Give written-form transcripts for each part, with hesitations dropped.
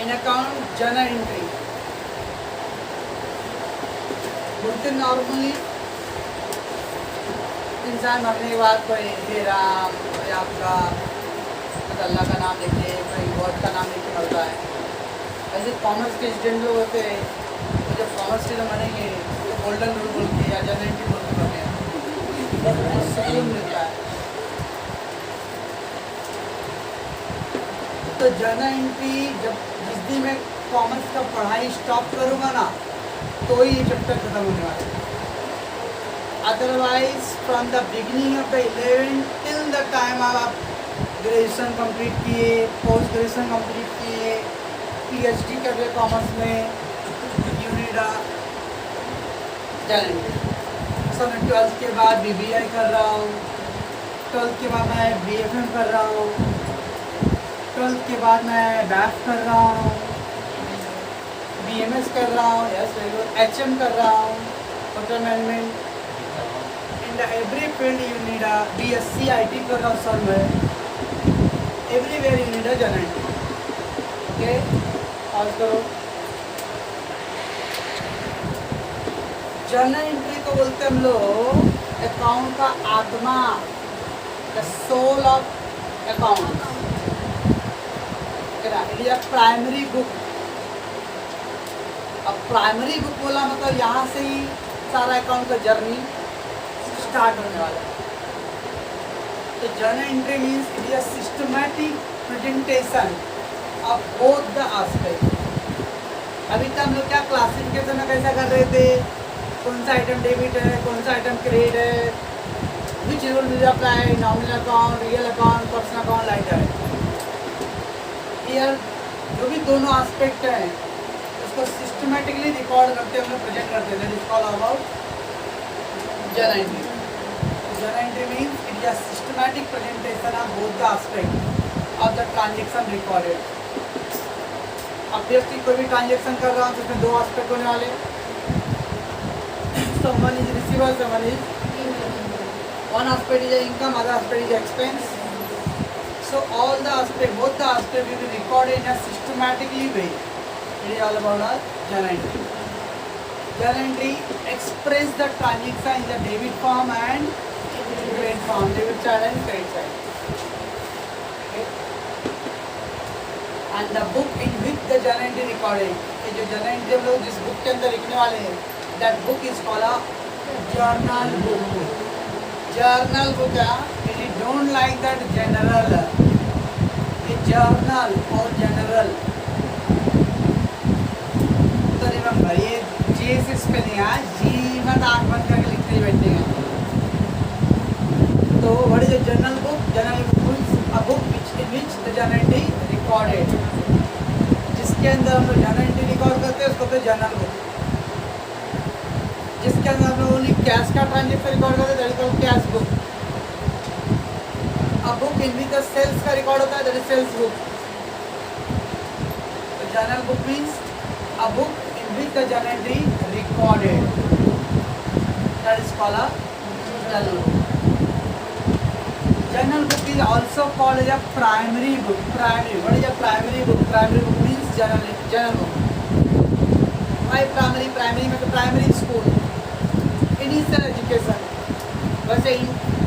इन account journal entry बोलते normally इंसान मरने के बाद कोई हे राम, कोई आपका अल्लाह का नाम लिख के, कोई गॉड का नाम लिख के मरता है। ऐसे कॉमर्स के स्टूडेंट लोग होते हैं, तो जब कॉमर्स के मरेंगे तो गोल्डन रूल बोल के या जर्नल एंट्री बोल के मरते हैं, सुकून मिलता है। तो जर्नल एंट्री जब जिस दिन मैं कॉमर्स का पढ़ाई स्टॉप करूँगा ना, तो ही ये चैप्टर खत्म होने वाला है। Otherwise from the beginning of the 11 till the time आप ग्रेजुएशन कंप्लीट किए, पोस्ट ग्रेजुएशन कंप्लीट किए, पीएचडी कर रहे कॉमर्स में, you need a journal entry. So मैं 12th के बाद बीबीआई कर रहा हूँ, 12th के बाद मैं बीएफएम कर रहा हूँ, 12th के बाद मैं बैफ कर रहा हूँ, बीएमएस कर रहा हूँ, यस वेरी गुड, एचएम कर रहा हूँ, hotel management. In the every field you need a BSc IT कर रहा हूँ सर मैं, everywhere you need a journal entry. Okay, pause करो। जर्नल एंट्री को बोलते हम लोग अकाउंट का आत्मा, the soul of account. It is a primary book. अब प्राइमरी बुक बोला मतलब यहाँ से ही सारा अकाउंट का जर्नी स्टार्ट होने वाला है। तो journal entry means it is a systematic presentation of both the aspect. अभी तक हम लोग क्या क्लासिफिकेशन में कैसा कर रहे थे, कौन सा आइटम डेबिट है, कौन सा आइटम क्रेडिट है, which rule will apply, nominal account, real account, personal account, like that. Here जो भी दोनों एस्पेक्ट हैं उसको सिस्टमैटिकली रिकॉर्ड करते हम लोग प्रेजेंट करते हैं। That is called about journal entry. Journal entry means it is a systematic presentation of both the aspect of the transaction recorded. Obviously कोई भी ट्रांजेक्शन कर रहा हूँ तो उसमें दो एस्पेक्ट होने वाले, someone is receiver, someone is one aspect is income, other aspect is expense. So all the aspect, both the aspect will be recorded in a systematically way. It is all about our journal entry. Journal entry express the transaction in the debit form and credit form, debit side and credit side. Okay. And the book in which the journal entry recorded. ये जो journal entry हम लोग जिस book के अंदर लिखने वाले हैं, that book is called a journal book. Journal book है, it is don't like that general. ये journal और general. तो remember ये J से spelling है, G मत आँख बंद करके लिखते ही बैठेंगे। तो what is a journal book? Journal book is a book in which the journal entry recorded. जिसके अंदर हम लोग journal entry रिकॉर्ड करते हैं उसको फिर journal book। जिसके अंदर हम लोग ओनली कैश का ट्रांजेक्शन रिकॉर्ड करते हैं that is called cash book. A book in which the sales का रिकॉर्ड होता है दैट इज सेल्स बुक। तो journal book means a book in which the journal entry recorded that is called a journal book. Journal book is also called as a primary book. Primary, what is a primary book? Primary book means journal book. Why primary? Primary में तो primary school, initial education. वैसे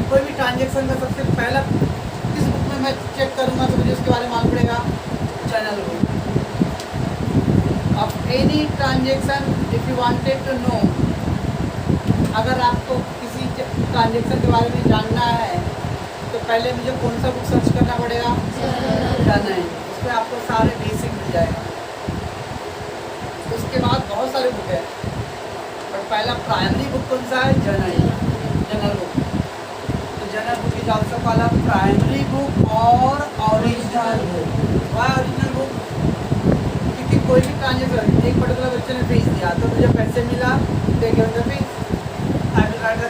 कोई भी transaction में सबसे पहला किस book में मैं चेक करूँगा तो मुझे उसके बारे में मालूम पड़ेगा, जर्नल बुक। अब any transaction if you wanted to know, अगर आपको किसी ट्रांजेक्शन के बारे में जानना है तो पहले मुझे कौन सा बुक सर्च करना पड़ेगा, जर्नल। उसमें आपको सारे बेसिक मिल जाएगा। उसके बाद बहुत सारे बुक है, बट पहला प्राइमरी बुक कौन सा है, जर्नल बुक। तो journal book is also called a primary book और original book. Why original book? क्योंकि कोई भी ट्रांजेक्शन, एक पर्टिकुलर बच्चे ने फीस दिया तो मुझे पैसे मिला, they give the fees, I will write the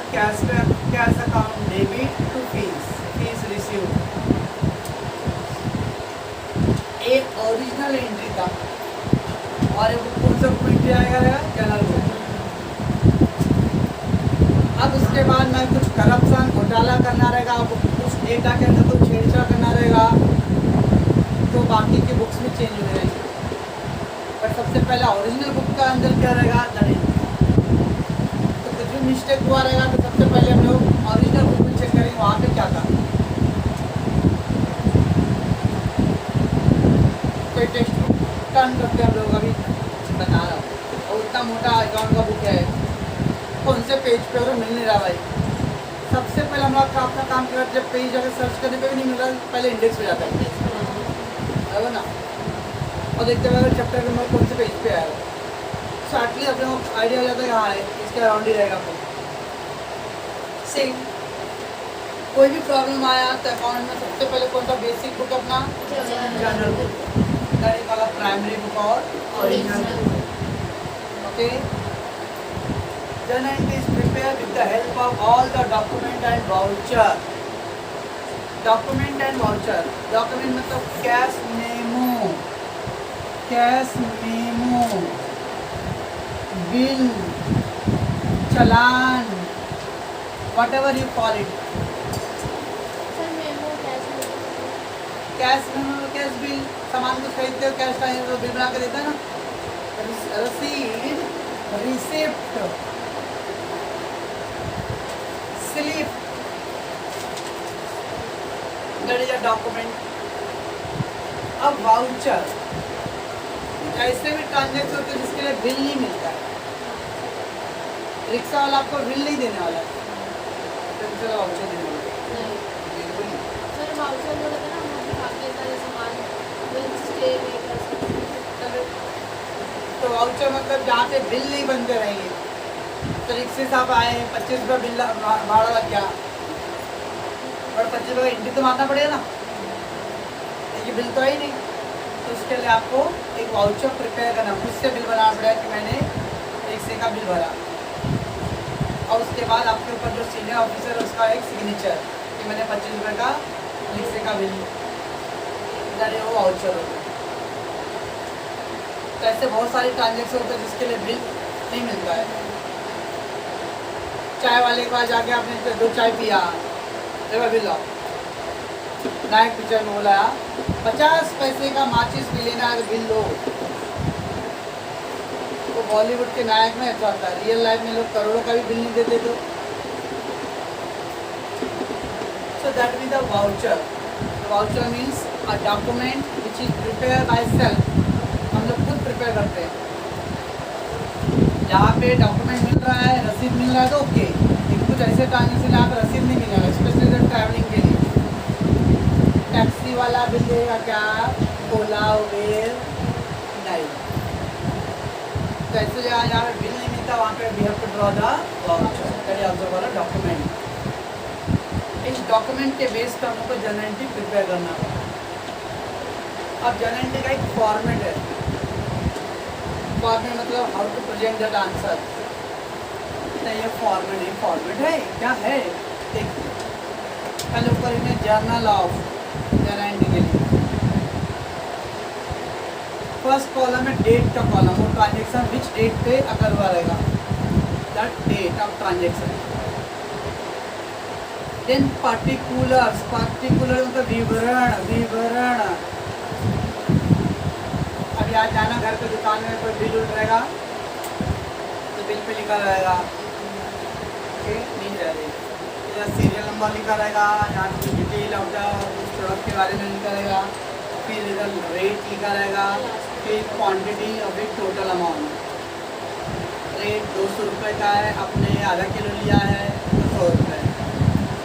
cash account debit to fees received. एक ओरिजिनल एंट्री था और एक कौन सा बुक एंट्री आएगा, जर्नल बुक। अब उसके बाद मैं कुछ करप्शन घोटाला करना रहेगा, कुछ डेटा के अंदर कुछ छेड़छाड़ करना रहेगा तो बाकी के बुक्स में चेंज हो जाएंगे। बट सबसे पहले ओरिजिनल बुक का अंदर क्या रहेगा लर्निंग। तो कुछ भी मिस्टेक हुआ रहेगा तो सबसे पहले हम लोग ओरिजिनल बुक में चेक करेंगे वहाँ पे क्या था। कोई टेक्स्ट बुक टर्न करते हैं हम लोग अभी बता रहा हूँ, और उतना मोटा अकाउंट का बुक है, कौन से पेज पे और मिल नहीं रहा भाई। सबसे पहले हम लोग अपना काम करते जब पेज अगर सर्च करने पे भी नहीं मिल रहा पहले इंडेक्स पे जाता है ना, और देखते हुए चैप्टर नंबर कौन से पेज पे आएगा। सो एटलीस्ट अपने को आइडिया हो जाता है कि हाँ इसके अराउंड ही रहेगा। सेम कोई भी प्रॉब्लम आया तो अकाउंट में सबसे पहले कौन सा बेसिक बुक अपना जनरल बुक, वाला प्राइमरी बुक और original book. Okay, journal is prepared with the help of all the document and voucher. Document and voucher. Document मतलब cash memo, bill, challan, whatever you call it. Cash memo, cash bill, सामान कुछ खरीदते हो cash time तो bill बना के देता है ना। रसीद, receipt, slip, that is a document. अब वाउचर ऐसे भी ट्रांजेक्शन होते हैं जिसके लिए बिल नहीं मिलता है। रिक्शा वाला आपको बिल नहीं देने वाला है, तो चलो वाउचर देने वाला है। सर वाउचर जो रहता है ना हम दिखाते हैं सामान बिल स्टे में कर सकते हैं। तो वाउचर मतलब जहाँ पे बिल नहीं बनते रहेंगे। तो रिक्शे साहब आए 25 रुपये बिल भाड़ा लग गया, और 25 रुपये एंट्री तो मारना पड़ेगा ना, ये बिल तो है ही नहीं। तो उसके लिए आपको एक वाउचर प्रिपेयर करना, खुद से बिल बनाना पड़ेगा कि मैंने रिक्शे का बिल भरा, और उसके बाद आपके ऊपर जो सीनियर ऑफिसर है उसका एक सिग्नेचर कि मैंने 25 रुपये का रिक्शे का बिल डाले, वो वाउचर होगा। तो ऐसे बहुत सारे ट्रांजेक्शन होते हैं जिसके लिए बिल नहीं मिलता है। चाय वाले के पास जाके आपने 2 चाय पिया, देखो बिल लाओ, नायक पिक्चर में बोला 50 पैसे का माचिस भी लेना है बिल लो। तो बॉलीवुड के नायक में ऐसा होता है, रियल लाइफ में लोग करोड़ों का भी बिल नहीं देते। तो so that mean the voucher. Voucher means a document which is prepare by self, हम लोग खुद प्रिपेयर करते हैं। जहाँ पे डॉक्यूमेंट मिल रहा है, रसीद मिल रहा है तो ओके, लेकिन कुछ ऐसे ट्रांजेक्शन जहाँ पर रसीद नहीं मिल रहा है, स्पेशली जब ट्रैवलिंग के लिए। टैक्सी वाला बिल देगा क्या, ओला उबेर नहीं। तो ऐसे जगह जहाँ पे बिल नहीं मिलता वहाँ पे we have to draw the voucher, that is also called a document. इस डॉक्यूमेंट के बेस पर हमको जर्नल एंट्री प्रिपेयर करना होगा। अब जर्नल एंट्री का एक फॉर्मेट है, फॉर्मेट मतलब how to present that answer. तो ये फॉर्मेट है क्या है देखिए। पहले ऊपर इन्हें जर्नल ऑफ जर्नल एंट्री के लिए फर्स्ट कॉलम है डेट का कॉलम, वो ट्रांजेक्शन विच डेट पे अगर हुआ रहेगा, that date of transaction. Then particulars, particular मतलब विवरण। अब यहाँ जाना घर पे दुकान में कोई बिल उठ रहेगा तो बिल पे लिखा रहेगा सीरियल नंबर लिखा रहेगा, यहाँ की डिटेल ऑफ द प्रोडक्ट के बारे में लिखा रहेगा, फिर इधर रेट लिखा रहेगा, फिर क्वांटिटी और फिर टोटल अमाउंट। रेट 200 रुपये का है, आपने आधा किलो लिया है तो 100 रुपये,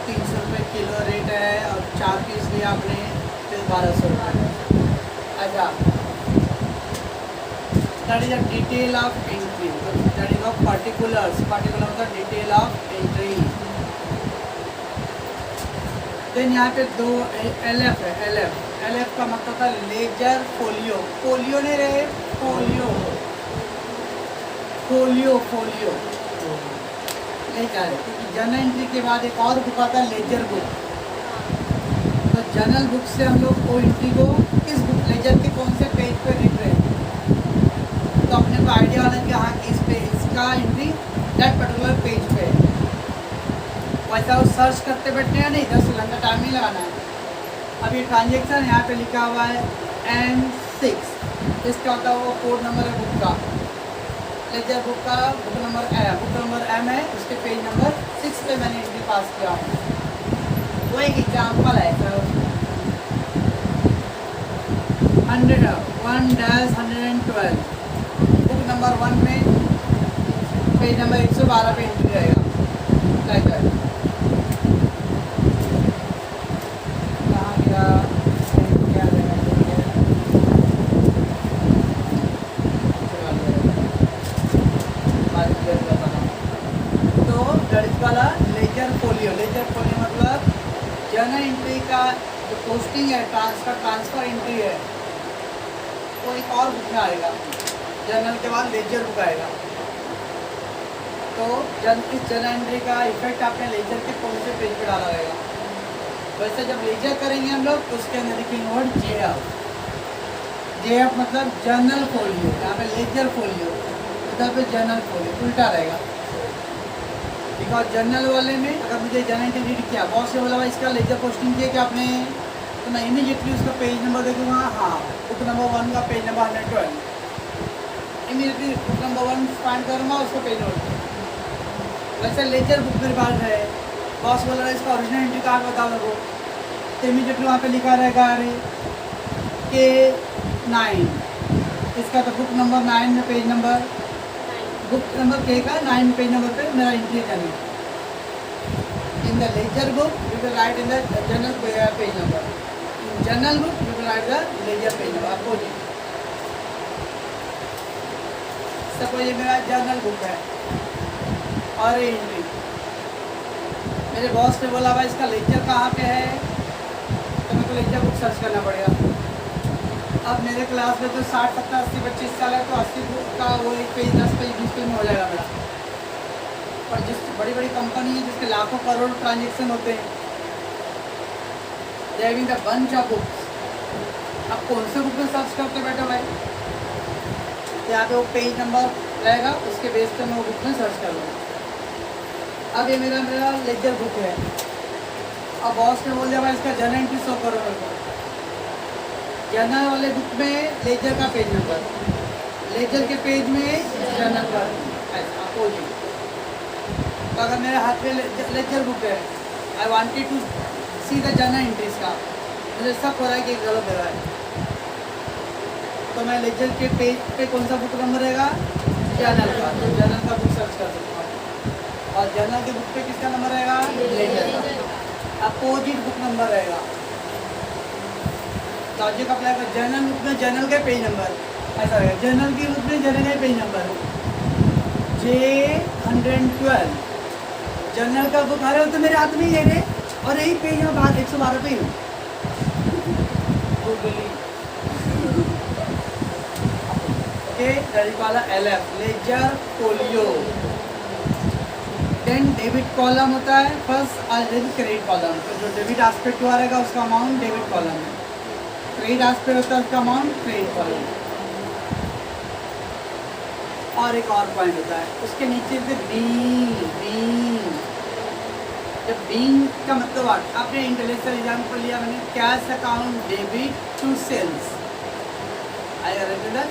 300 रुपये किलो रेट है और 4 पीस लिया आपने फिर 1200 रुपये। अच्छा, that is a detail of entry, that is of particulars, particular मतलब डिटेल ऑफ एंट्री। देन यहाँ पे 2 LF है, LF का मतलब था लेजर फोलियो, फोलियो नहीं रहे, फोलियो नहीं कह रहे, क्योंकि जर्नल एंट्री के बाद एक और बुक आता है लेजर बुक। तो जर्नल बुक से हम लोग वो एंट्री को किस बुक लेजर के कौन से पेज पे लिख रहे हैं, तो अपने को आइडिया होना कि हाँ किस पे इसका एंट्री दैट पर्टिकुलर पेज पे है। वैसा वो सर्च करते बैठने हैं नहीं, 10 घंटा टाइम नहीं लगाना है। अब ये ट्रांजेक्शन यहाँ पे लिखा हुआ है M6, इसका होता है वो कोड नंबर है बुक का, लेजर बुक का बुक नंबर एम है, उसके पेज नंबर 6 पे मैंने एंट्री पास किया हूँ। वो एक एग्जाम्पल है सर। 1-112 बुक नंबर 1 में पेज नंबर 112 पे एंट्री रहेगा। Like that. कहाँ गया? क्या रहेगा? तो गणित वाला लेजर फोलियो मतलब जर्नल एंट्री का जो पोस्टिंग है, ट्रांसफर एंट्री है, वो एक और बुक में आएगा। जर्नल के बाद लेजर बुक आएगा। तो इस जर्नल एंट्री का इफेक्ट आपने लेजर के कौन से पेज पे डाला रहेगा। वैसे जब लेजर करेंगे हम लोग तो उसके अंदर लिखेंगे वर्ड JF मतलब जर्नल फोलियो। यहाँ पे लेजर फोलियो, उधर पे जर्नल फोलियो, उल्टा रहेगा। बिकॉज जर्नल वाले में अगर मुझे जर्नल एंट्री रीड किया, बॉस ने बोला भाई इसका लेजर पोस्टिंग किया कि आपने, तो मैं इमीडिएटली उसका पेज नंबर देखूँगा। हाँ, बुक नंबर 1 का page number 112, immediately book number 1 find करूँगा, उसको पेज नोट। वैसे लेजर बुक मेरे पास है, बॉस बोल रहा है इसका ओरिजिनल एंट्री कहाँ बताओ मेरे को, तो इमीडिएटली वहाँ पे लिखा रहेगा अरे K9, इसका तो बुक नंबर 9 में page number, book number K का 9 पेज नंबर पे मेरा एंट्री करना है। In the ledger book you will write in the journal page number, in journal book you will write the ledger page number. आपको suppose ये मेरा journal book है और एंट्री, मेरे बॉस ने बोला भाई इसका लेजर कहाँ पे है, तो मेरे को लेजर बुक सर्च करना पड़ेगा। अब मेरे क्लास में तो 60, 70, 80 बच्चे इस साल है, तो 80 बुक का वो एक पेज 10 पेज 20 पेज में हो जाएगा मेरा। और जिस बड़ी बड़ी कंपनी है जिसके लाखों करोड़ ट्रांजेक्शन होते हैं, they having the bunch of books. अब कौन से बुक में सर्च करते बैठो भाई, तो यहाँ पे वो पेज नंबर रहेगा, उसके बेस पे मैं वो बुक में सर्च कर लूँगा। अब ये मेरा लेजर बुक है। अब बॉस ने बोल दिया भाई इसका जर्नल एंट्री शो करो मेरे को। जर्नल वाले बुक में लेजर का पेज नंबर, लेजर के पेज में जर्नल का अपोजिट। तो अगर मेरे हाथ में लेजर बुक है, I wanted to see the journal entries का, मुझे सब हो रहा है कि गलत हो रहा है, तो मैं लेजर के पेज पे कौन सा बुक नंबर रहेगा, जर्नल का, तो जर्नल का बुक सर्च कर सकता हूँ। और जर्नल के बुक पे किसका नंबर रहेगा, लेजर का। अपोजिट बुक नंबर रहेगा। लॉजिक अप्लाई कर, जर्नल बुक में जर्नल के पेज नंबर ऐसा रहेगा, जर्नल की बुक में जर्नल के पेज नंबर J112, जर्नल का बुक आ रहे हो तो मेरे हाथ में ही है रे, और यही पेज में बात 112 पे ही हूँ। वाला LF ledger folio. Then debit column होता है, फर्स्ट ऑलरेडी क्रेडिट कॉलम, तो जो डेबिट एस्पेक्ट हुआ रहेगा उसका अमाउंट डेबिट कॉलम है, क्रेडिट एस्पेक्ट होता है उसका अमाउंट क्रेडिट कॉलम। और एक और पॉइंट होता है उसके नीचे से बीइंग। जब बीइंग का मतलब आपने इंटरनेशनल एग्जाम्पल लिया मैंने, cash account debit to sales,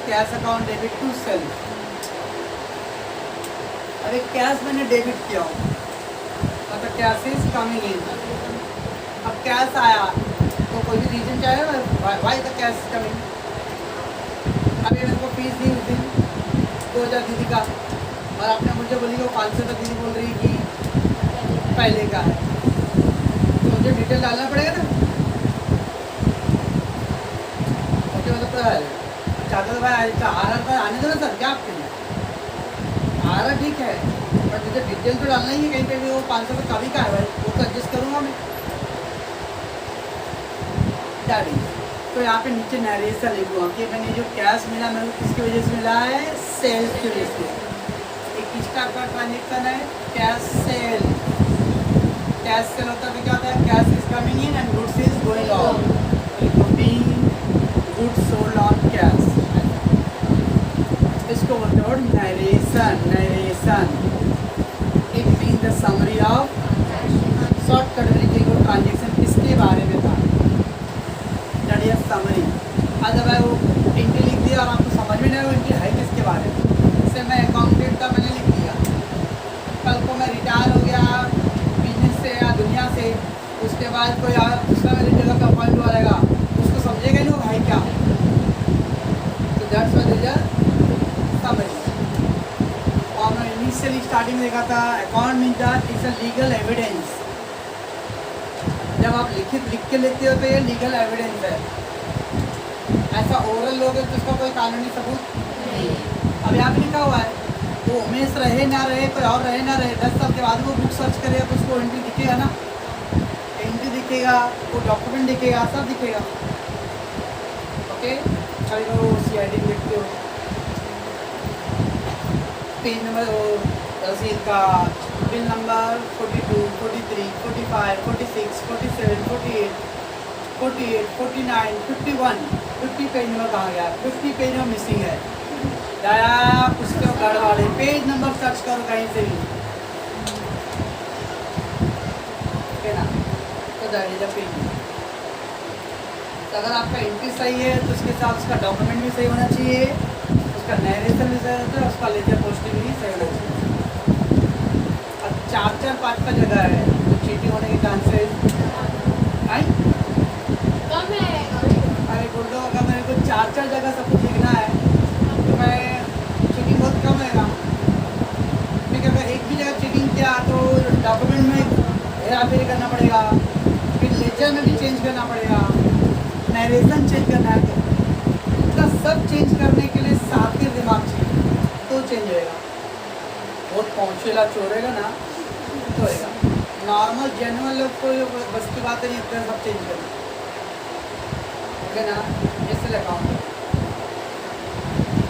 cash account debit to sales. अरे कैश मैंने डेबिट किया हो, मतलब कैश इज कमिंग इन। अब कैश आया तो कोई भी रीजन चाहे वाई द कैश कमिंग। अभी मेरे को फीस दी उस दिन 2000 दीदी का, और आपने मुझे बोली कि 500 तक दीदी बोल रही कि पहले का है, तो मुझे डिटेल डालना पड़ेगा ना। ओके, मतलब चाहता तो भाई आ रहा था, आने दो ना सर, क्या आपके लिए आ रहा ठीक है, बट मुझे डिटेल तो डालना ही है कहीं पे भी। वो 500 का कभी का है भाई, वो तो एडजस्ट करूँगा मैं। तो यहाँ पे नीचे नरेशन लिखूँगा कि मैंने जो कैश मिला मेरे को किसकी वजह से मिला है, सेल्स की वजह से। एक किस टाइप का ट्रांजेक्शन है, कैश सेल। कैश सेल होता है तो क्या होता है, cash is coming in and goods is going out, being goods sold on cash. इसको बोलते हैं narration. It mean the summary of, shortcut में लिखेंगे ट्रांजेक्शन किसके बारे में था, समरी। अदरवाइज वो एंट्री लिख दिया और आपको मैंने उनकी है किसके बारे में, जैसे मैं अकाउंटेंट का मैंने लिख दिया, कल को मैं रिटायर हो गया बिजनेस से या दुनिया से, उसके बाद कोई दूसरा मेरी जगह का पॉइंट वालेगा, उसको समझेगा नहीं वो भाई क्या है। तो दैट्स व्हाई दे समझ। और मैं इनिशियली स्टार्टिंग में देखा था account mean that is a legal evidence. जब आप लिख के लेते हो तो ये लीगल एविडेंस है, ऐसा ओरल लोगे तो उसका कोई कानूनी सबूत नहीं है। अब यहाँ पे लिखा हुआ है वो उमेश रहे ना रहे, कोई और रहे ना रहे, 10 साल के बाद वो बुक सर्च करेगा तो उसको एंट्री दिखेगा ना, एंट्री दिखेगा, वो डॉक्यूमेंट दिखेगा, सब दिखेगा। ओके, अभी वो CID देखते हो, पेज नंबर रसीद का बिल नंबर 42, 43, 45, 46, 47, 48, 48, 49, 51, 50 पेज नंबर कहाँ गया, 50 पेज नंबर मिसिंग है। दया उसके गड़बड़ है, पेज नंबर सर्च करो कहीं से भी, है ना, तो दैट इज द पेज। तो अगर आपका एंट्री सही है तो उसके साथ उसका डॉक्यूमेंट भी सही होना चाहिए, उसका नरेशन भी सही होता है, उसका लेजर पोस्टिंग भी सही होना चाहिए। अब 4-5 जगह है तो चीटिंग होने के चांसेस है कम है। अरे गुर्दो, अगर मेरे को 4 जगह सब कुछ लिखना है तो मैं चीटिंग बहुत कम होगा, क्योंकि अगर एक भी जगह चीटिंग किया तो डॉक्यूमेंट में हेरा फेरी करना पड़ेगा, फिर लेजर में भी चेंज करना पड़ेगा, नरेशन चेंज करना है, तो इतना सब चेंज करने के लिए साथी दिमाग चाहिए तो चेंज होएगा। बहुत पहुँचेला चोरेगा ना तो होएगा, नॉर्मल जेन्युइन लोग को बस की बात नहीं, इतना सब चेंज करना, ओके ना। जैसे अकाउंट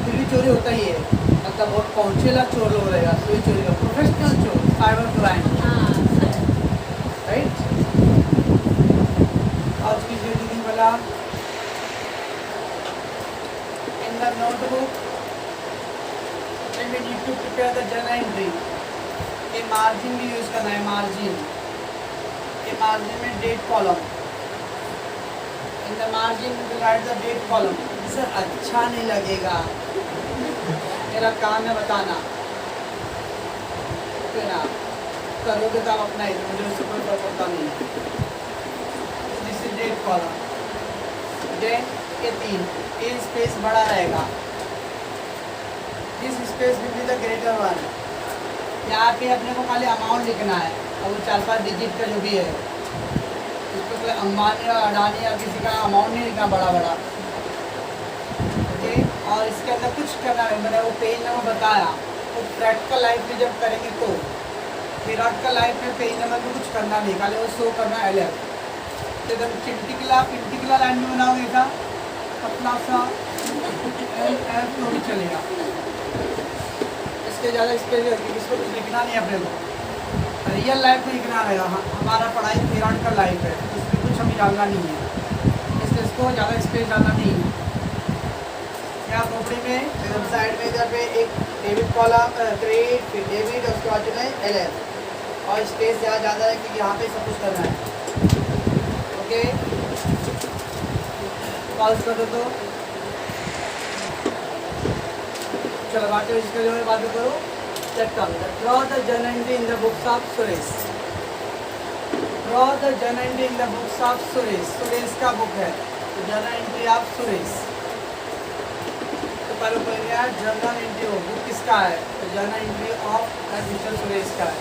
फिर भी चोरी होता ही है, मतलब बहुत पहुँचेला चोर लोग रहेगा तो ही चोरी का, प्रोफेशनल चोर, साइबर क्राइम, राइट। आज की जो रीडिंग वाला in the notebook we need to prepare the journal entry, ये मार्जिन भी यूज करना है, मार्जिन, ये मार्जिन में date column, in the margin write the date column. Sir अच्छा नहीं लगेगा, मेरा काम है बताना, ओके ना, करोगे तो आप अपना ही, मुझे उससे कोई फर्क पड़ता नहीं है। This is date column, then ये 3, ये स्पेस बड़ा रहेगा, this space will be the greater one. यहाँ पे अपने को खाली अमाउंट लिखना है, और वो 4-5 डिजिट का जो भी है, उसको कोई अंबानी या अडानी या किसी का अमाउंट नहीं लिखना बड़ा बड़ा, ओके। और इसके अंदर कुछ करना है, मैंने वो पेज नंबर बताया, वो प्रैक्टिकल लाइफ में जब करेंगे तो, थियोरेटिकल लाइफ में पेज नंबर में कुछ करना नहीं, खाली वो शो करना अलग। तो एकदम चिंटिकला लाइन में बनाओगे था, पतला सा एफ तो भी चलेगा, इसके ज़्यादा स्पेस इसको कुछ लिखना नहीं अपने को, रियल लाइफ में लिखना रहेगा। हमारा पढ़ाई थियोरेटिकल लाइफ है, इसमें कुछ हमें डालना नहीं है, इसलिए इसको ज़्यादा स्पेस डालना नहीं है। यहाँ खोपड़ी में एकदम साइड में इधर पे एक डेबिट कॉलम, क्रेडिट, फिर डेबिट, उसके बाद जो है LS, और स्पेस यहाँ ज़्यादा है क्योंकि यहाँ पे सब कुछ करना है, ओके। पॉज कर दो तो चलो बात इसके जो है बात करो। Draw the journal entry in the books of Suresh, draw the journal entry in the books of Suresh, Suresh का बुक है तो जर्नल एंट्री ऑफ सुरेश, तो पर गया जर्नल एंट्री हो बुक किसका है, तो journal entry of mister Suresh का है,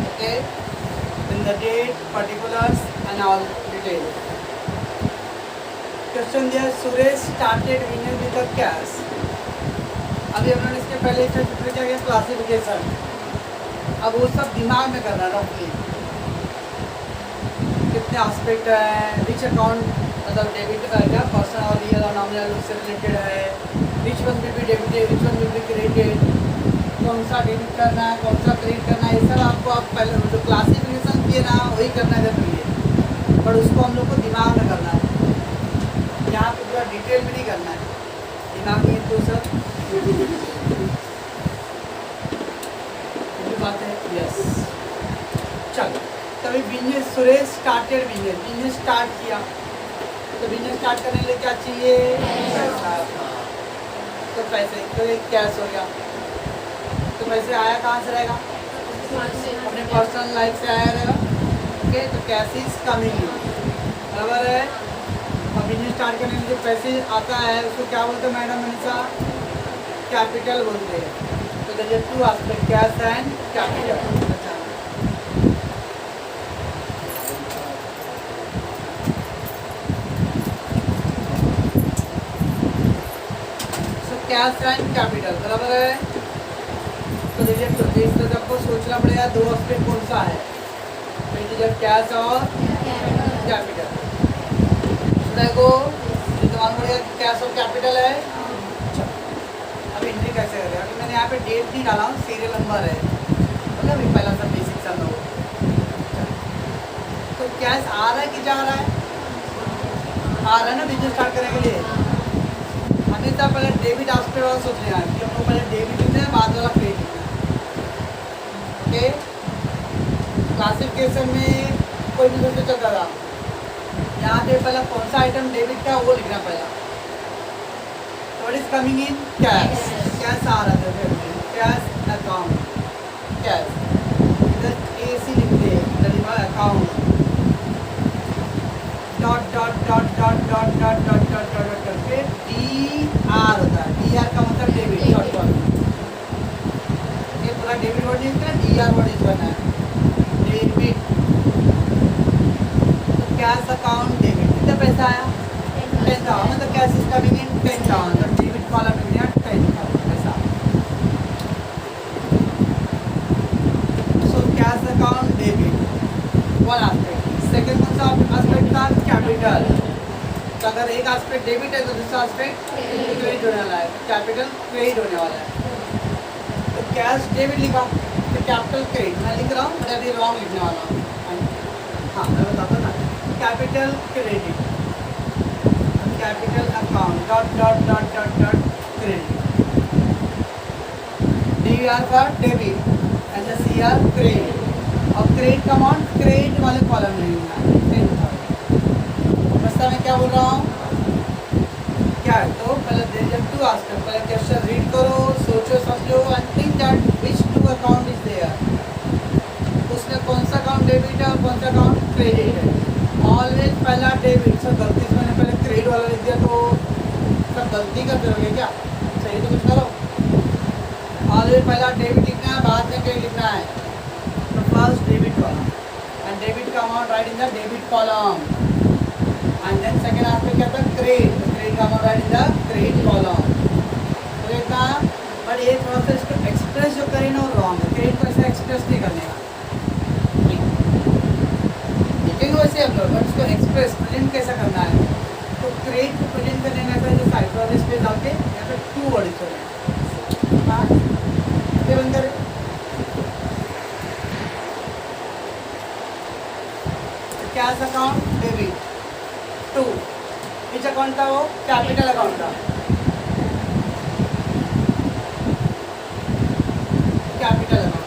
okay. In the date, particulars and all detail. Question दिया, Suresh started winning with the cash. अभी हमने इसके पहले चैप्टर क्या किया, क्लासिफिकेशन, अब वो सब दिमाग में करना रफली, कितने एस्पेक्ट है, विच अकाउंट मतलब डेबिट का क्या पर्सनल और रियल और नॉमिनल उससे रिलेटेड है, which one will be debited, which one will be credited, कौन सा डेबिट करना है, कौन सा क्रेडिट करना है, ये सब आपको आप पहले जो क्लासिफिकेशन किए ना वही करना है जरूरी, पर उसको हम लोग को दिमाग में करना है, यहाँ पे पूरा डिटेल में नहीं करना है, दिमाग में तो सब बात है। यस, चलो तभी business, Suresh started business start किया, तो बिजनेस स्टार्ट करने के लिए क्या चाहिए, पैसे, तो एक कैश हो गया। तो पैसे आया कहाँ से रहेगा? अपने पर्सनल लाइफ से आया रहेगा। ओके, तो कैश इज कमिंग इन, बराबर है। और बिजनेस स्टार्ट करने में जो पैसे आता है उसको क्या बोलते हैं मैडम मनीषा? कैपिटल बोलते हैं। तो there are two aspect, cash and capital. Cash and capital, बराबर है। तो देखिए तो इस तरह आपको सोचना पड़ेगा दो एस्पेक्ट कौन सा है, कैश और कैपिटल। देखो दिमाग पड़ेगा कैश और कैपिटल है। अब एंट्री कैसे करें? अभी मैंने यहाँ पे डेट नहीं डाला हूँ, सीरियल नंबर है, मतलब ये पहला सा बेसिक सा लो। तो कैश आ रहा है कि जा रहा है? आ रहा है ना, बिजनेस स्टार्ट करने के लिए। हमेशा पहले डेबिट एस्पेक्ट वाला सोचने हैं कि हमको पहले डेबिट लिखना है, बाद वाला क्रेडिट लिखना है। ओके, क्लासिफिकेशन में कोई भी सोचते चलता था, यहाँ पे पहला कौन सा आइटम डेबिट का वो लिखना पहला। What is coming in? Cash. Cash आ रहा था, कैश अकाउंट, कैश इधर AC लिखते हैं, account dot dot dot dot dot dot dot dot dot करके DR होता है। DR का मतलब डेबिट, शॉर्ट फॉर्म। ये पूरा डेबिट वर्ड यूज करना, DR वर्ड यूज करना है, डेबिट। तो कैश अकाउंट डेबिट, कितना पैसा आया? 10,000, मतलब कैश इज कमिंग इन 10,000, तो डेबिट कॉलम में दिया 10,000 पैसा। So cash account debit one aspect. Second कौन सा एस्पेक्ट था? कैपिटल। तो अगर एक एस्पेक्ट डेबिट है तो दूसरा एस्पेक्ट क्रेडिट होने वाला है, कैपिटल क्रेडिट होने वाला है। तो कैश डेबिट लिखा, तो कैपिटल क्रेडिट मैं लिख रहा हूँ, मैं अभी रॉन्ग लिखने वाला हूँ। हाँ मैं बताता ना, capital credit, capital account dot dot dot dot dot credit. DR का डेबिट एंड CR क्रेडिट। और क्रेडिट का अमाउंट क्रेडिट वाले कॉलम में लिखना है। मैं क्या बोल रहा हूँ? क्या है? तो पहले टू एस्पेक्ट, पहले क्वेश्चन रीड करो, सोचो समझो and think that which two account is there. उसमें कौन सा अकाउंट डेबिट है और कौन सा अकाउंट क्रेडिट है। ऑलवेज पहला डेबिट। सर गलती से मैंने पहले क्रेडिट वाला लिख दिया तो सब गलती करते रहोगे क्या? सही तो कुछ करो। ऑलवेज पहला डेबिट लिखना है, बाद में क्रेडिट लिखना है। तो first debit column and debit का amount write in the debit column. And then second aspect क्या था? क्रेडिट। क्रेडिट का amount write in the credit column. तो ये था, बट ये थोड़ा सा इसको एक्सप्रेस जो करें ना वो रॉन्ग है। क्रेडिट को ऐसे एक्सप्रेस नहीं करने का, लिखेंगे वैसे हम लोग, बट इसको एक्सप्रेस प्रेजेंट कैसा करना है? तो क्रेडिट को प्रेजेंट करने में ऐसा जो साइड वाले स्पेस डाल के यहाँ पे टू वर्ड छोड़े। हाँ ये बंद करें। Cash account debit to, which account था वो? कैपिटल अकाउंट था, capital account.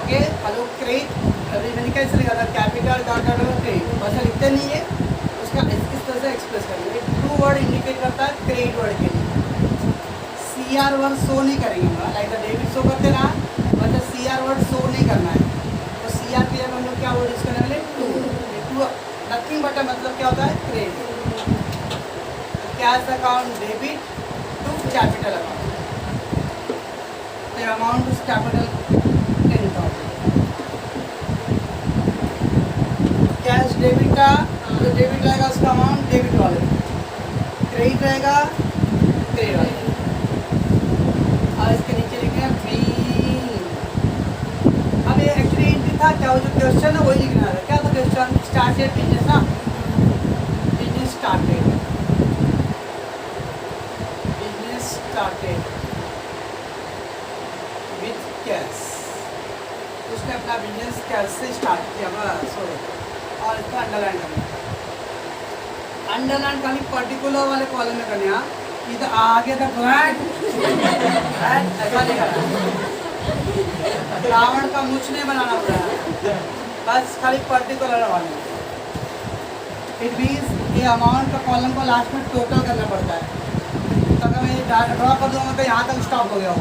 Okay, hello credit, अभी मैंने कैसे लिखा था? कैपिटल डॉट डॉट क्रेडिट, वैसा लिखते नहीं है, उसका इस तरह से एक्सप्रेस करेंगे। टू वर्ड इंडिकेट करता है क्रेडिट वर्ड के लिए। CR वर्ड शो नहीं करेंगे, लाइक द डेबिट शो करते ना, मतलब CR वर्ड शो नहीं करना है। तो CR के लिए हम लोग क्या वर्ड यूज करने वाले? टू। नथिंग बट मतलब क्या होता है? Credit. Cash account debit to capital account. The amount is capital 10,000. Cash debit का जो डेबिट रहेगा उसका अमाउंट डेबिट वाले, क्रेडिट रहेगा क्रेडिट वाले। और इसके नीचे लिखना है बी। अब ये एक्चुअली एंट्री था क्या? वो जो क्वेश्चन है वही लिखना है। क्या था क्वेश्चन? स्टार्टेड बिजनेस ना, business started, business started with cash. उसने अपना बिजनेस कैश से स्टार्ट किया बस। और इसका अंडरलाइन करना, अंडरलाइन खाली पर्टिकुलर वाले कॉलम में करना। इधर आगे तक ऐसा नहीं करना, रावण का मुछ नहीं बनाना पड़ा, बस खाली पर्टिकुलर वाले। इट मीन्स ये अमाउंट का कॉलम को लास्ट में टोटल करना पड़ता है। तो अगर मैं ड्रॉ कर दूंगा तो यहाँ तक स्टॉप हो गया हो,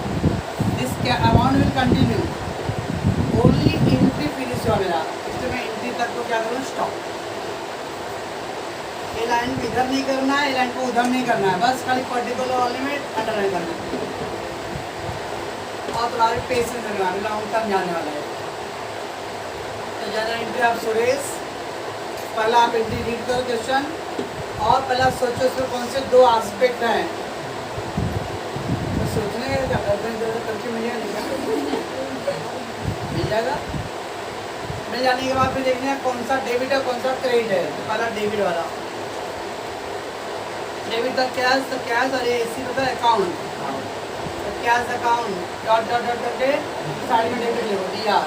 this amount will continue only entry finish हुआ मेरा, इसलिए मैं एंट्री तक को क्या करूँ स्टॉप। ये लाइन को इधर नहीं करना है, ये लाइन को उधर नहीं करना है, बस खाली पर्टिकुलर वाले में अंडरलाइन करना है और तुम्हारे पेशेंस रखना है, लॉन्ग टर्म जाने वाला है। तो जनरल एंट्री ऑफ सुरेश, पहला आप एंट्री रीड करो क्वेश्चन और पहला सोचो इसमें कौन से दो एस्पेक्ट हैं, तो सोचने का क्या करके मिल जाएगा। मिल जाने के बाद फिर देखने हैं कौन सा डेबिट है कौन सा क्रेडिट है। तो पहला डेबिट वाला, डेबिट का कैश, तो कैश और ये इसी होता है अकाउंट, तो cash account dot dot dot करके साइड में डेबिट लिखो DR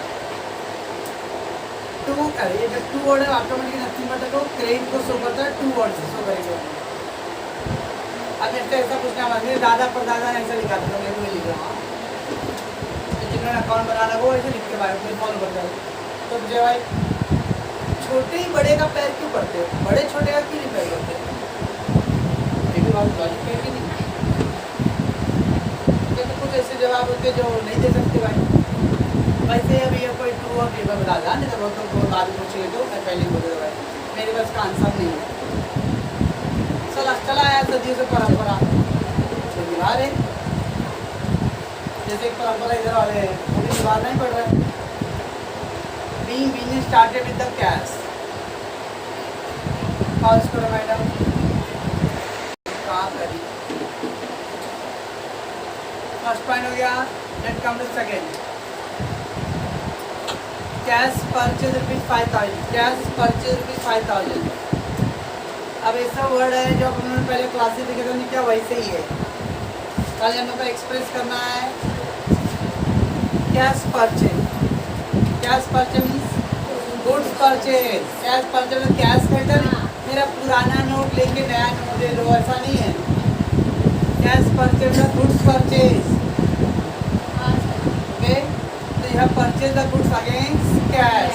टू, ये जब टू वर्ड है ऑटोमेटिकली नथिंग बट को क्रेडिट को शो करता है, टू वर्ड से शो करेगा। अब इसका ऐसा पूछना है, मेरे दादा परदादा ने ऐसा लिखा था, तो मैं भी लिख रहा हूँ, तो जिन्होंने अकाउंट बनाना वो ऐसे लिख के भाई फिर फॉलो करता है। तो मुझे भाई छोटे ही बड़े का पैर क्यों पड़ते हो, बड़े छोटे का क्यों नहीं पैर करते, ये भी बात लॉजिक है कि नहीं। तो कुछ ऐसे जवाब होते जो नहीं दे सकते भाई। वैसे अभी ये कोई टू और पेपर बता दिया, नहीं तो वो तो बाद में पूछेंगे तो मैं पहले बोल दूँगा भाई मेरे पास का आंसर नहीं है। चला आया सदियों से परंपरा, तो दीवार है जैसे एक परंपरा इधर वाले हैं, उन्हें दीवार नहीं पड़ रहा है। Being business started with the cash. Pause करो मैडम, कहाँ करी। फर्स्ट पॉइंट हो गया, let come to second. Cash purchase ₹5,000, cash purchase ₹5,000। अब ऐसा वर्ड है जो उन्होंने पहले क्लासेस देखे थे क्या वैसे ही है, खाली हम लोग को एक्सप्रेस करना है। Cash purchase, cash purchase means goods purchase, cash purchase में कैश खरीदा नहीं, मेरा पुराना नोट लेके नया नोट ले लो, ऐसा नहीं है। कैश परचेज में गुड्स परचेज, ओके, तो यह purchase the goods against cash,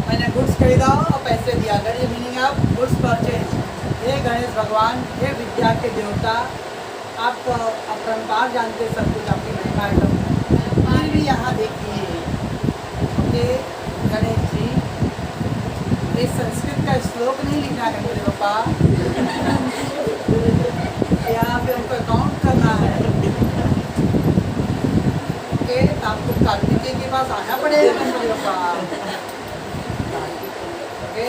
मैंने गुड्स खरीदा और पैसे दिया, that is meaning of goods purchase. हे गणेश भगवान, हे विद्या के देवता, आप अपरंपार जानते सब कुछ, आपकी महिमा एकदम, फिर भी यहाँ देखिए ओके गणेश जी, ये संस्कृत का श्लोक नहीं लिखना है मेरे पापा, यहाँ पे हमको अकाउंट करना है ओके, तो आपको कार्तिकेय के पास आना पड़ेगा मेरे पापा ओके,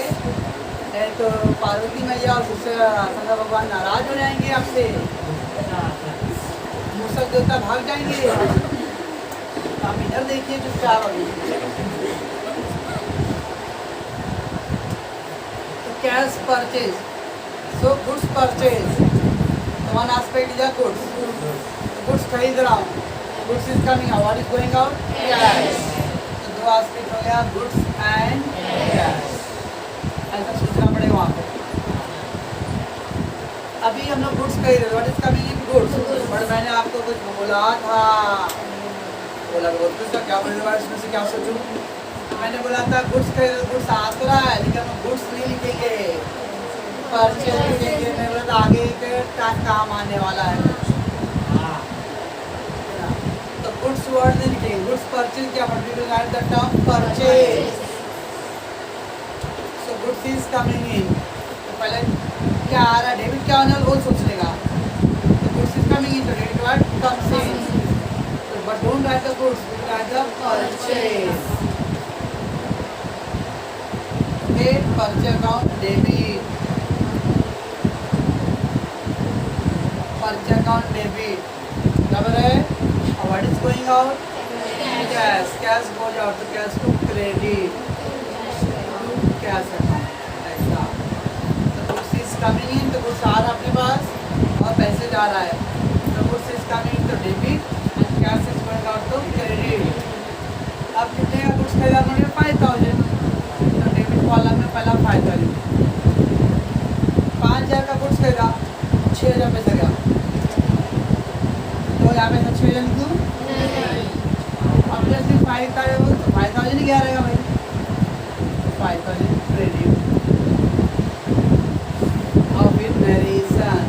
नहीं तो पार्वती मैया और दूसरे शंकर भगवान नाराज हो जाएंगे आपसे, मूसक देवता भाग जाएंगे। आप इधर देखिए चुपचाप अभी। तो cash purchase, so goods purchase, तो one aspect is goods, goods खरीद रहा हूँ, goods is coming out, what is going out cash, तो दो एस्पेक्ट हो गया गुड्स एंड कैश, ऐसा सोचना पड़ेगा वहाँ पे। अभी हम लोग गुड्स खरीद रहे, what is coming in goods, but मैंने आपको कुछ बोला था, बोला बहुत कुछ था, क्या बोले इसमें से क्या सोचूं, मैंने बोला था गुड्स खरीद, गुड्स आ तो रहा है लेकिन हम गुड्स नहीं लिखेंगे, परचेज लिखेंगे। मैं बोला था आगे का काम आने वाला है, तो गुड्स वर्ड नहीं लिखेंगे, गुड्स परचेज क्या particular the term purchase, so goods is coming इन, तो पहले क्या आ रहा है, डेबिट क्या होना है वो सोच लेगा, तो गुड्स इज कमिंग इन, तो debit word comes in, but don't write the goods, write the purchase. Okay, purchase account debit, purchase account debit, बराबर है, और what is going out? Cash, cash goes out, तो cash to credit, to cash account, ऐसा, तो goods is coming in, तो goods आ रहा अपने पास, और पैसे जा रहा है, तो goods is coming in, तो debit, cash is going out to credit. अब कितने का गुड्स खरीदा हमने 5,000, तो डेबिट कॉलम में पहला 5,000, 5,000 का गुड्स खरीदा 6,000 पैसा गया, तो यहाँ पे 6,000 लिख दूँ, अब जैसे 5,000 तो 5,000 ही गया रहेगा भाई, 5,000 क्रेडिट, और फिर नरेशन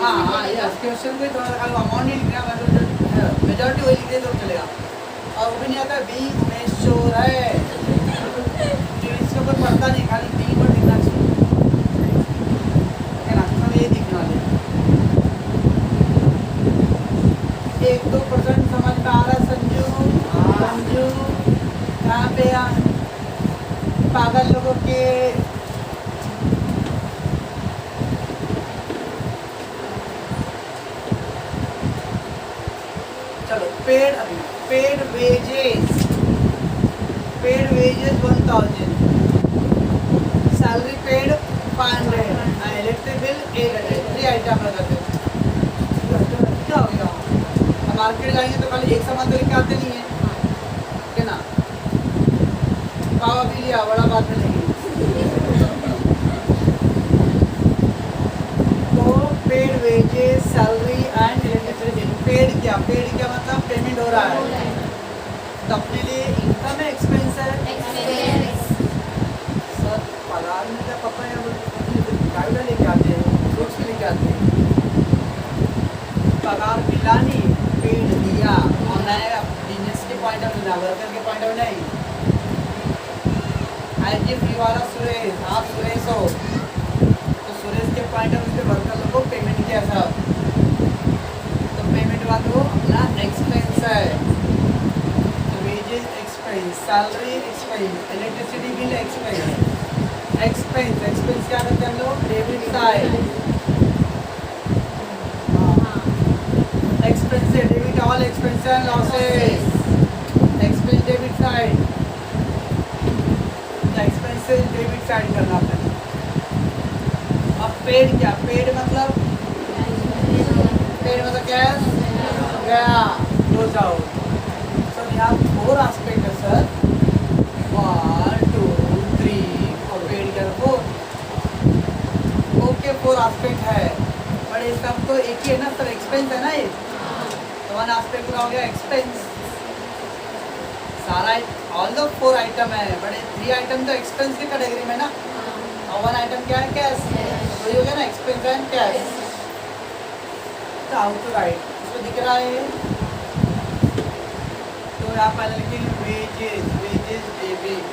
हाँ हाँ यस क्वेश्चन को थोड़ा सा अमाउंट नहीं लिखना मतलब मेजॉरिटी वही लिख दे तो चलेगा और वो भी नहीं आता बी उमेश शोर है जो इसके ऊपर पढ़ता नहीं खाली बी वर्ड लिखना चाहिए है ना सब ये दिखने वाले 1-2% समझ में आ रहा है संजू संजू यहाँ पे पागल लोगों के चलो paid wages 1000 salary paid 500 electric bill 800 3 item लगाते क्या हो गया मार्केट जाएंगे तो खाली एक सामान तो लेके आते नहीं है ठीक है ना पावा भी लिया बड़ा बात में लेंगे तो paid wages salary and electricity paid क्या मतलब पेमेंट हो रहा है तो अपने लिए इनकम है एक्सपेंस है सर पगार में क्या पापा गाड़ी लेके आते हैं फ्रूट्स भी लेके आते हैं पगार मिला नहीं पेड दिया और नया बिजनेस के पॉइंट ऑफ व्यू वर्कर के पॉइंट ऑफ व्यू नहीं आई गिव यू वाला सुरेश आप सुरेश हो तो सुरेश के पॉइंट ऑफ व्यू से वर्कर लोग को पेमेंट किया सब तो पेमेंट बात वो अपना एक्सपेंस है तो wages expense salary expense electricity bill expense क्या करते हैं हम लोग डेबिट साइड एक्सपेंस से debit all expense and losses expense debit side expenses debit side करना पड़ेगा अब पेड क्या पेड मतलब कैश गया क्लोज आउट सो यहाँ 4 एस्पेक्ट है सर 1 2 3 और पेड क्या 4 ओके 4 एस्पेक्ट है बट ये सब तो एक ही है ना सर एक्सपेंस है ना ये तो 1 एस्पेक्ट का हो गया एक्सपेंस सारा ऑल द 4 आइटम है बट 3 आइटम तो एक्सपेंस की कैटेगरी में ना और 1 आइटम क्या है कैश तो ये हो गया ना एक्सपेंस एंड कैश तो हाउ टू राइट इसको दिख रहा है तो यहाँ पहले लिखेंगे wages debit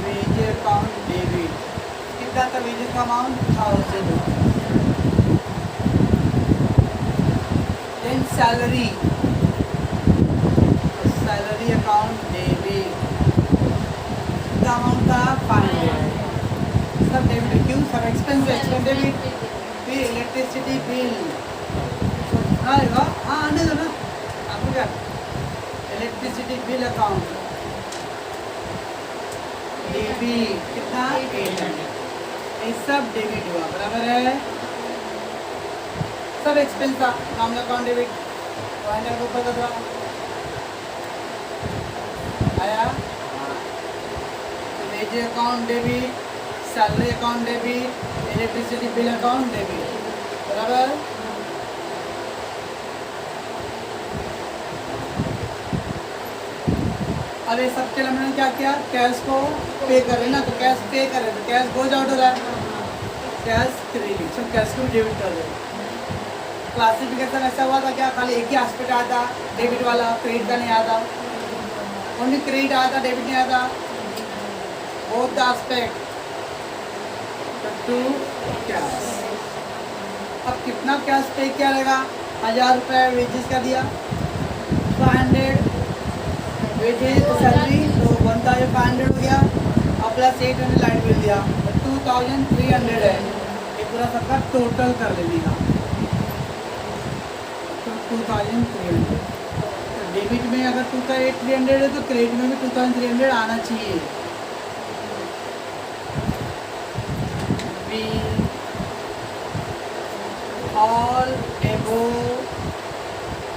wage account debit कितना था वेजेस का amount 1000 then salary account debit कितना अमाउंट था 500 सब डेबिट क्यों सब एक्सपेंस डेबिट फिर इलेक्ट्रिसिटी बिल आएगा हाँ आने दो ना आपको क्या इलेक्ट्रिसिटी बिल अकाउंट डेबिट कितना 800 ये सब डेबिट हुआ बराबर है सब एक्सपेंस था नाम अकाउंट डेबिट 500 को पता था आया wage account debit salary account debit electricity bill account debit बराबर अब ये सबके लिए हमने क्या किया कैश को पे कर रहे ना तो कैश पे कर रहे तो कैश गोज आउट हो रहा है कैश क्रेडिट सब कैश को डेबिट कर रहे क्लासिफिकेशन ऐसा हुआ था क्या खाली एक ही एस्पेक्ट आया था डेबिट वाला क्रेडिट का नहीं आया था ओनली क्रेडिट आया था डेबिट नहीं आया था both the aspect to cash अब कितना कैश पे किया रहेगा 1000 रुपये वेजेस का दिया 500 वेजेस सैलरी तो 1500 हो गया और प्लस 800 लाइट बिल दिया तो 2300 है ये पूरा सबका टोटल कर लेगा तो 2300 डेबिट में अगर 2300 है तो क्रेडिट में भी 2300 आना चाहिए all above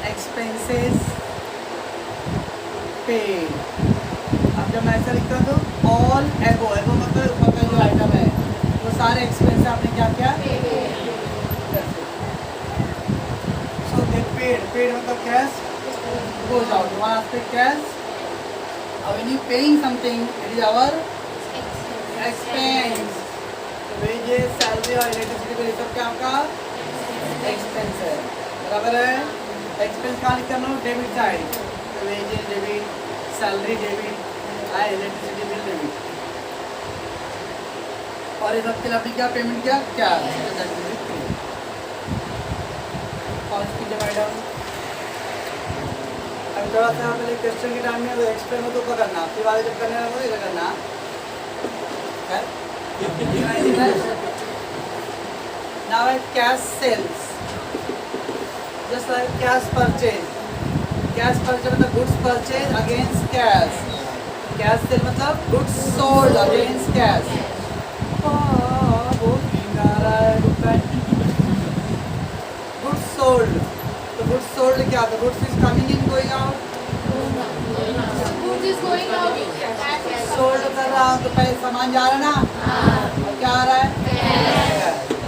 expenses paid अब जब मैं ऐसा लिखता हूँ तो all above मतलब ऊपर का जो आइटम है वो सारे एक्सपेंस आपने क्या किया so they paid मतलब cash goes out one aspect cash when you paying something it is our expense so wages salary और इलेक्ट्रिसिटी बिल सब क्या आपका एक्सपेंस है, बराबर है। एक्सपेंस कहाँ लिखते हैं हम लोग, डेबिट साइड, तो wages debit, salary debit, electricity bill debit. और इस हफ्ते आपने क्या पेमेंट किया, क्या पाँच कीजिए मैडम। अब थोड़ा सा यहाँ पे क्वेश्चन के टाइम में एक्सप्लेन हो तो करना, फिर वाले जब करने लगो इधर करना है। Now at cash sales, just like cash purchase. Cash purchase मतलब goods purchase against cash. Cash sale मतलब goods sold against cash. बहुत नींद आ रहा है goods sold. तो goods sold क्या होता है? Goods is coming in, going out. Goods is going out. Sold कर रहा हूँ तो पहले सामान जा रहा है ना, और क्या आ रहा है,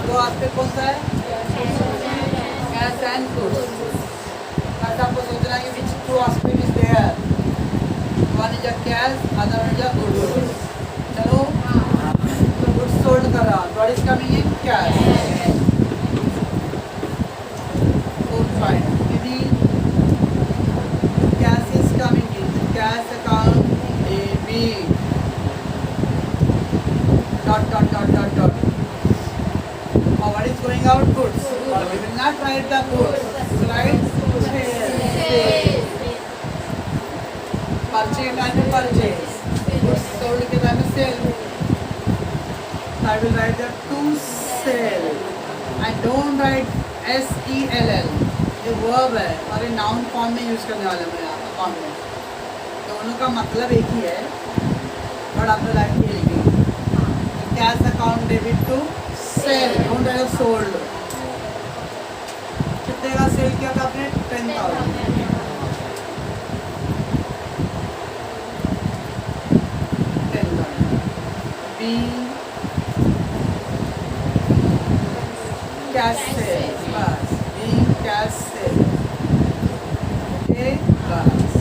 तो आपके कौन सा है, कैश एंड गुड्स। ऐसा आपको सोचना है कि which two aspect is there, one is a cash, other one is a goods। चलो तो goods sold कर रहा हूँ, what is coming in, cash। Fourth point, यदि cash is coming in, cash account AB dot dot dot dot dot, or what is going out, goods, or we will not write the goods, we write sales। Purchase time में purchase, goods sold के time में sale। I will write the to sell, I don't write SELL, ये verb है और ये noun form में use करने वाले हैं यहाँ अकाउंट में, दोनों का मतलब एक ही है, बट आपने लाइक ये लिखी cash account debit to sale, don't write sold. कितने का सेल किया था आपने, 10,000। बी कैश सेल, बस बी कैश सेल, ओके बस।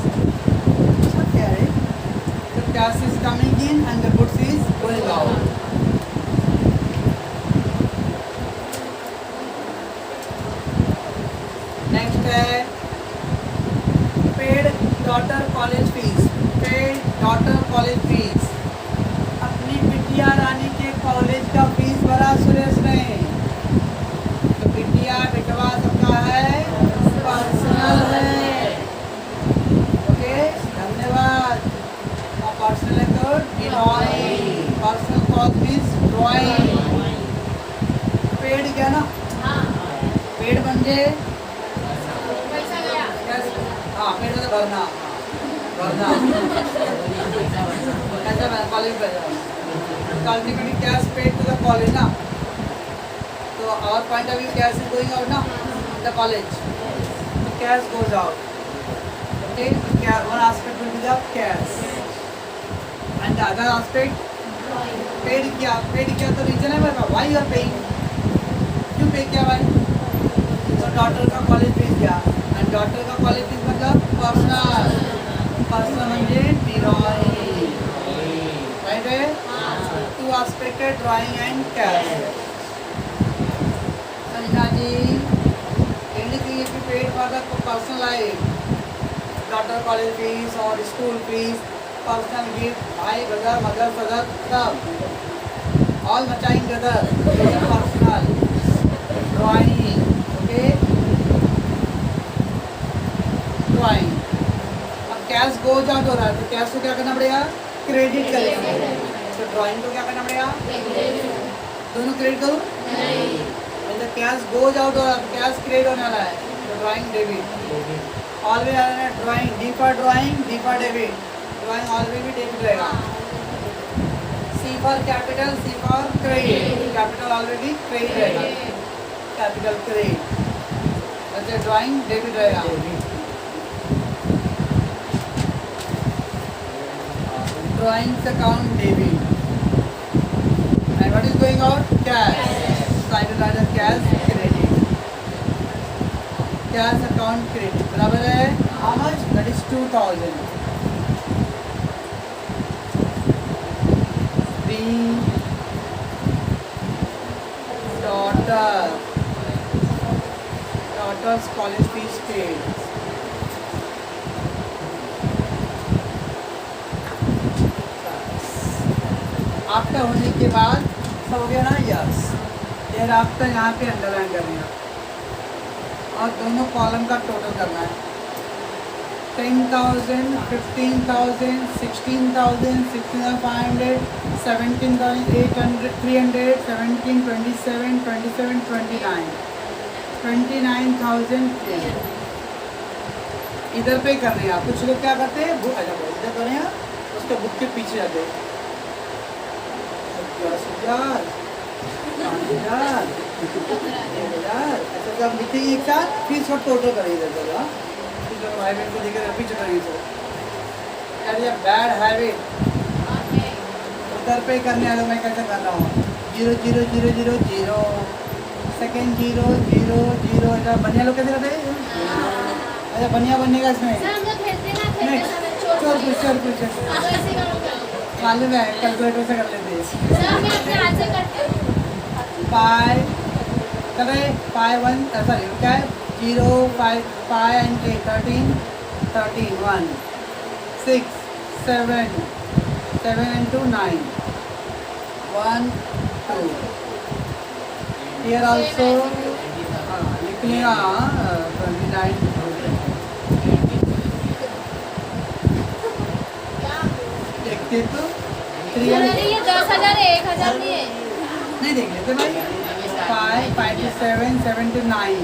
सब क्या है, the cash is coming in and the goods is going out। Next है paid daughter college fees, paid daughter college fees. अपनी बिटिया रानी के कॉलेज का फीस भरा सुरेश ने, तो बिटिया बेटवा सबका है, पर्सनल है, ओके धन्यवाद। पर्सनल है तो drawing, personal cost fees drawing. Paid क्या ना, पेड बन गए, हाँ पेड मतलब भरना, भरना ऐसा मैं कॉलेज पर ultimately cash paid to the college ना, तो our point of view cash is going out ना द कॉलेज, तो cash goes out, okay. One aspect will be the cash and the other aspect paid क्या तो reason है मेरे पास, why you are paying, क्यों पे किया भाई, तो डॉटर का कॉलेज फीस क्या, and डॉटर का कॉलेज फीस मतलब पर्सनल, पर्सनल म्हणजे ड्राइंग, राइट है, टू aspect है drawing and cash. Sanjana ji indicate paid for the personal life, daughter college fees और स्कूल फीस, पर्सनल गिफ्ट, भाई ब्रदर मदर फादर सब, all मचाइंग गदर, पर्सनल ड्राइंग, ओके ड्राइंग। अब कैश गोज आउट हो रहा है तो कैश को क्या करना पड़ेगा, क्रेडिट करेगा, तो ड्राइंग को क्या करना पड़ेगा, दोनों क्रेडिट करूँ, जब कैश गोज आउट हो रहा है तो कैश क्रेडिट होने वाला है, तो ड्राइंग डेबिट, ऑलवेज आ रहा है drawing, D for debit, drawing always भी डेबिट रहेगा। C for capital, C for credit, capital already credit रहेगा, कैपिटल क्रेडिट, जैसे ड्राइंग डेबिट रहेगा। Drawings account debit and what is going out, cash, side cash credit, cash account credit बराबर है how much, that is 2000। daughter's college fees paid. After होने के बाद सब हो गया ना, यस। देयर आफ्टर यहाँ पे अंडरलाइन करनी है और दोनों कॉलम का टोटल करना है। 10,000, 15,000, 16,000, 16,500, 17,800, 300, 17, 27, 27, 29, 29,000। इधर पे करने हैं। कुछ लोग क्या करते हैं, बुक इधर करें उसके बुक के पीछे जाते हैं। 10,000, 5,000, 1,000, ऐसा सब लिखेंगे एक साथ, फिर सब टोटल करेंगे इधर का। फिर जब भाई बहन को देकर पीछे करेंगे तो बैड हैबिट। उधर पे करने वाले मैं कैसे कर रहा हूँ, 0 0 0 0 0, सेकेंड 0 0 0। ऐसा बनिया लोग कैसे करते हैं? अच्छा बनिया बनने का इसमें मालूम है, कैलकुलेटर से कर लेते हैं। पाई करें, पाई 1 सॉरी क्या है, 0 5 5 and 8 13 13 1 6 7 7 and 2 9 1 2। here also लिख लिया 29। देखते तो 300 ये 10,000 है, 1,000 नहीं है। नहीं देख लेते भाई। 5 5 to 7 7 to 9